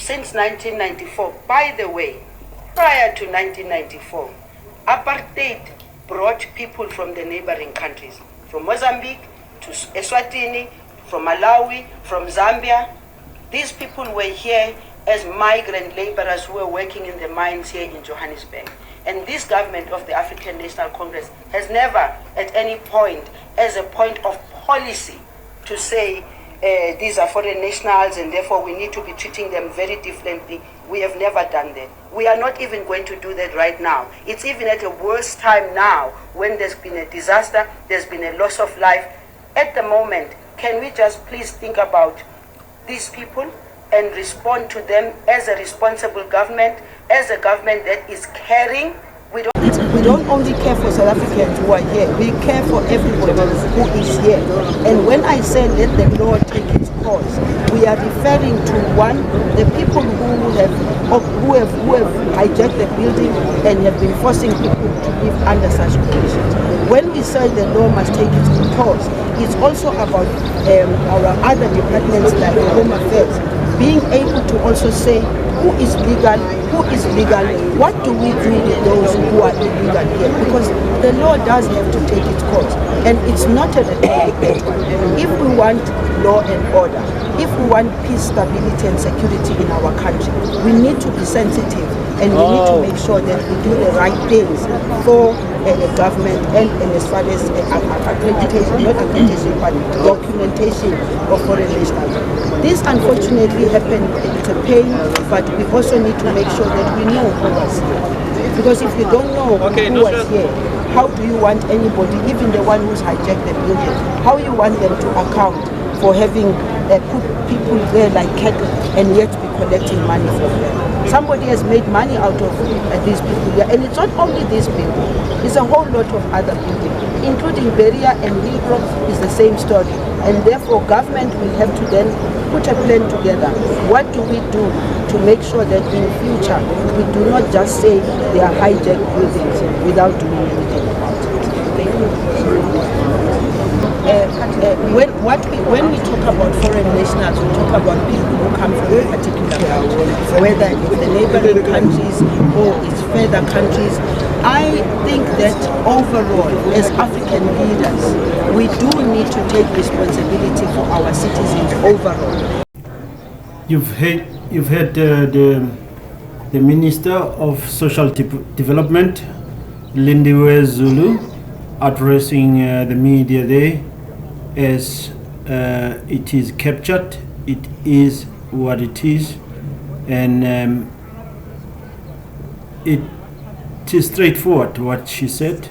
since 1994. By the way, prior to 1994, apartheid brought people from the neighboring countries, from Mozambique to Eswatini, from Malawi, from Zambia. These people were here as migrant laborers who were working in the mines here in Johannesburg. And this government of the African National Congress has never at any point, as a point of policy, to say these are foreign nationals and therefore we need to be treating them very differently. We have never done that. We are not even going to do that right now. It's even at a worse time now when there's been a disaster, there's been a loss of life. At the moment, can we just please think about these people and respond to them as a responsible government, as a government that is caring? We don't only care for South Africans who are here, we care for everybody who is here. And when I say let the law take its course, we are referring to one, the people who have hijacked the building and have been forcing people to live under such conditions. When we say the law must take its course, it's also about our other departments like Home Affairs being able to also say who is legal, what do we do with those who are illegal here? Because the law does have to take its course, and it's not a debate. If we want law and order, if we want peace, stability and security in our country, we need to be sensitive and we need to make sure that we do the right things for the government and as far as accreditation, not accreditation, but documentation of foreign nationals. This unfortunately happened, it's a pain, but we also need to make sure that we know who was here. Because if you don't know who was here, how do you want anybody, even the one who's hijacked the building, how you want them to account for having put people there like cattle and yet be collecting money from them? Somebody has made money out of these people here, and it's not only these people, it's a whole lot of other people, including Beria and Hillbrook is the same story. And therefore government will have to then put a plan together. What do we do to make sure that in future we do not just say they are hijacked buildings without doing anything about it? Thank you. When we talk about foreign nationals, we talk about people who come from a particular country, whether it's the neighboring countries or it's further countries. I think that overall, as African leaders, we do need to take responsibility for our citizens overall. You've heard the Minister of Social Development, Lindiwe Zulu, addressing the media there. As it is captured, it is what it is, and it is straightforward what she said,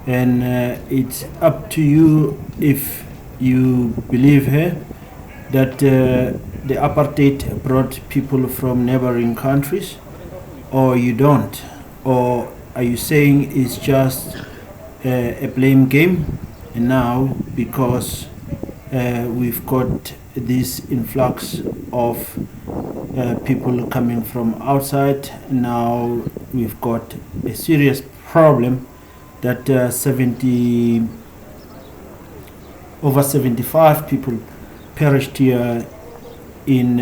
and it's up to you if you believe her that the apartheid brought people from neighboring countries, or you don't, or are you saying it's just a blame game now because we've got this influx of people coming from outside? Now we've got a serious problem that over 75 people perished here in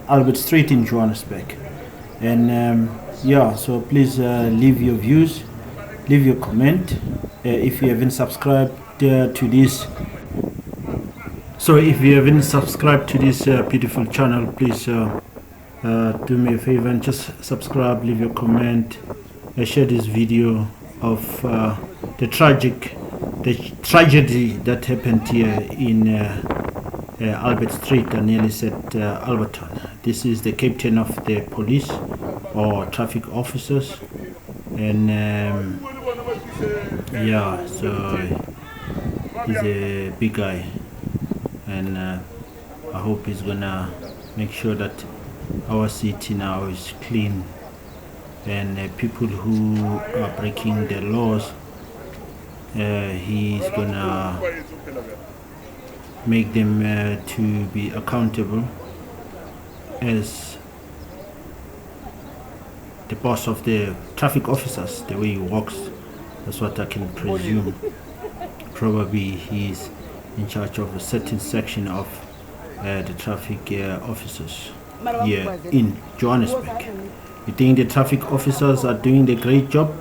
Albert Street in Johannesburg. And so please leave your views, leave your comment. If you haven't subscribed to this, beautiful channel, please do me a favor and just subscribe, leave your comment, share this video of the tragedy that happened here in Albert Street, and nearly said Alberton. This is the captain of the police or traffic officers, and so he's a big guy, and I hope he's gonna make sure that our city now is clean, and people who are breaking the laws, he's gonna make them to be accountable as the boss of the traffic officers, the way he walks. That's what I can presume. Probably he's in charge of a certain section of the traffic officers. here in Johannesburg? You think the traffic officers are doing the great job,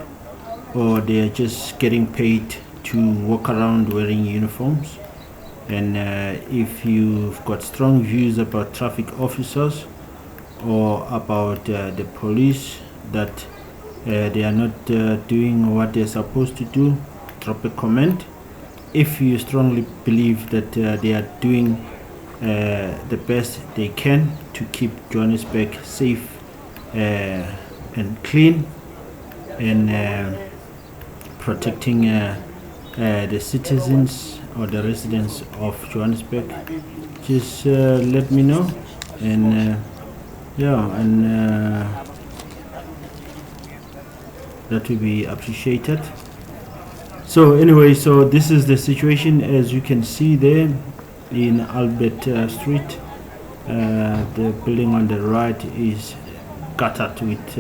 or they are just getting paid to walk around wearing uniforms? And if you've got strong views about traffic officers or about the police, that they are not doing what they're supposed to do, drop a comment. If you strongly believe that they are doing the best they can to keep Johannesburg safe and clean, and protecting the citizens or the residents of Johannesburg, just let me know. And that will be appreciated. So anyway, so this is the situation as you can see there in Albert Street. The building on the right is gutted with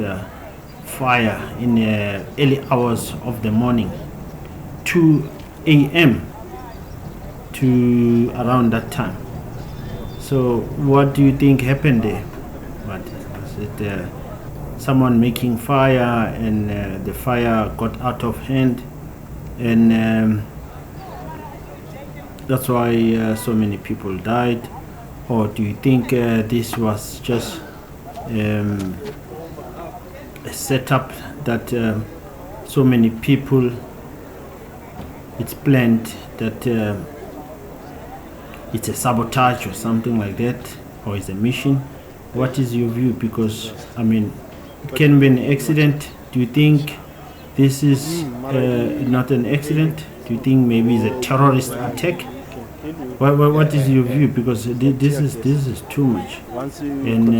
fire in the early hours of the morning, 2 a.m. to around that time. So what do you think happened there? What was it? Someone making fire, and the fire got out of hand, and that's why so many people died? Or do you think this was just a setup that so many people, it's planned, that it's a sabotage or something like that, or it's a mission? What is your view? Because I mean, it can be an accident. Do you think this is not an accident? Do you think maybe it's a terrorist attack? What is your view? Because this is too much, and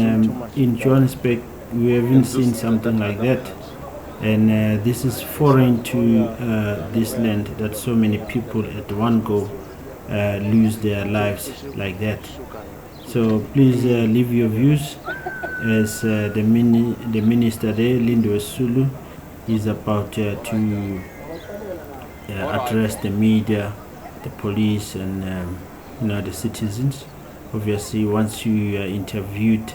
in Johannesburg we haven't seen something like that, and this is foreign to this land, that so many people at one go lose their lives like that. So please leave your views, as the minister there, Lindiwe Zulu, is about to address the media, the police, and the citizens. Obviously, once you are interviewed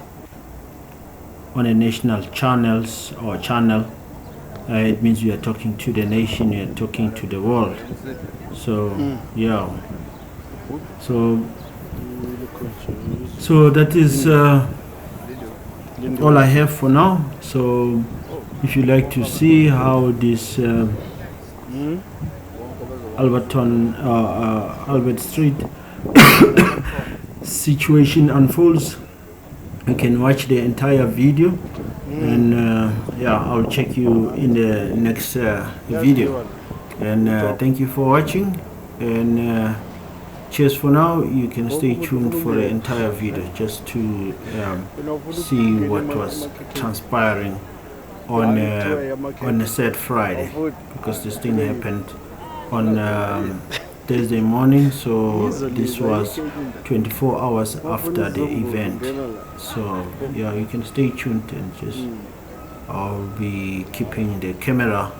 on a national channel, it means you are talking to the nation, you are talking to the world. So so that is all I have for now. So if you like to see how this Albert Street situation unfolds, you can watch the entire video, and I'll check you in the next video. And thank you for watching, and cheers for now. You can stay tuned for the entire video just to see what was transpiring on the said Friday, because this thing happened on Thursday morning, so this was 24 hours after the event. So you can stay tuned, and just I'll be keeping the camera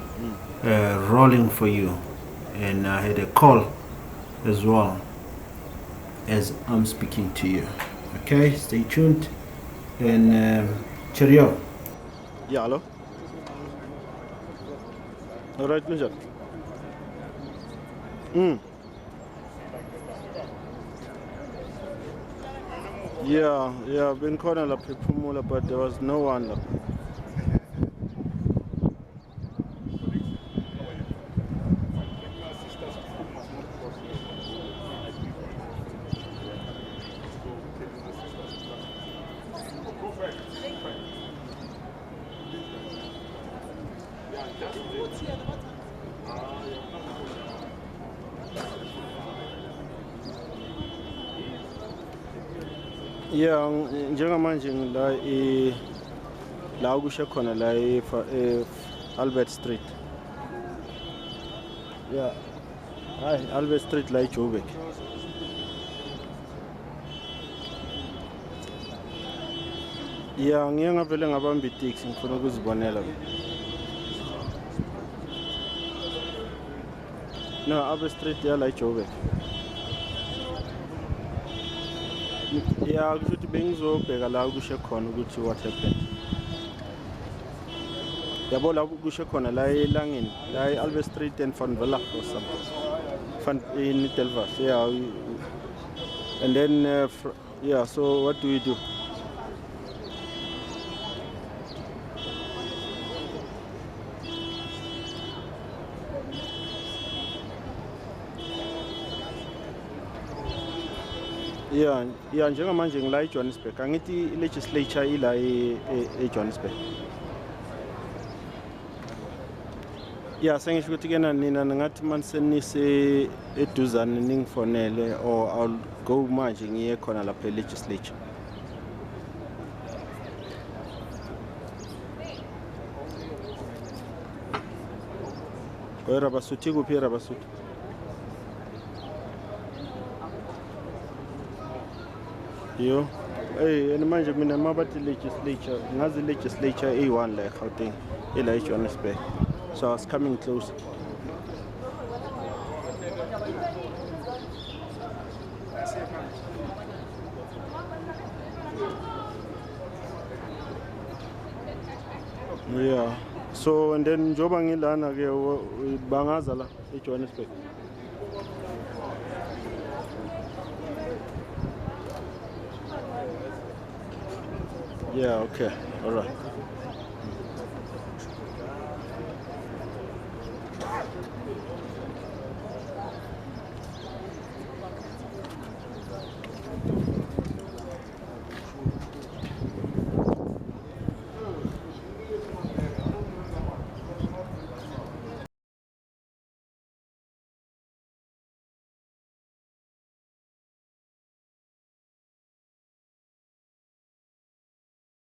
rolling for you. And I had a call as well as I'm speaking to you. Okay, stay tuned, and cheerio. Yeah, hello. All right, Major. Yeah, I've been calling up people, but there was no one. Yeah, njengamanje la ukusha khona la Albert Street. Yeah. Hi, Albert Street la eJoburg. Yeah, ngiye ngavele ngabamba itaxi, ngifuna ukuzibonela. No, Albert Street ya la eJoburg. Yeah, kushuthi bengizobheka la kushe khona ukuthi what happened. Yabo la kushe khona la elangeni, la Albert Street and Van Villa or something. In Telvas, yeah. And then yeah, so what do we do? Yeah, njengamanje ngila eJohannesburg. Angithi legislature ila eJohannesburg. Yeah, sengisho ukuthi kena nina ngathi manisenise eduzane ningifonele or I'll go manje ngiye khona lapha legislature. Oyera basuthi kuphi era basuthi? Yo, hey, and manje mina mabathi legislature, ngazi legislature A1 la eGauteng, ila eJohannesburg. So I was coming close. Yeah. So and then njoba ngilana ke bangaza la eJohannesburg. Yeah, okay. All right.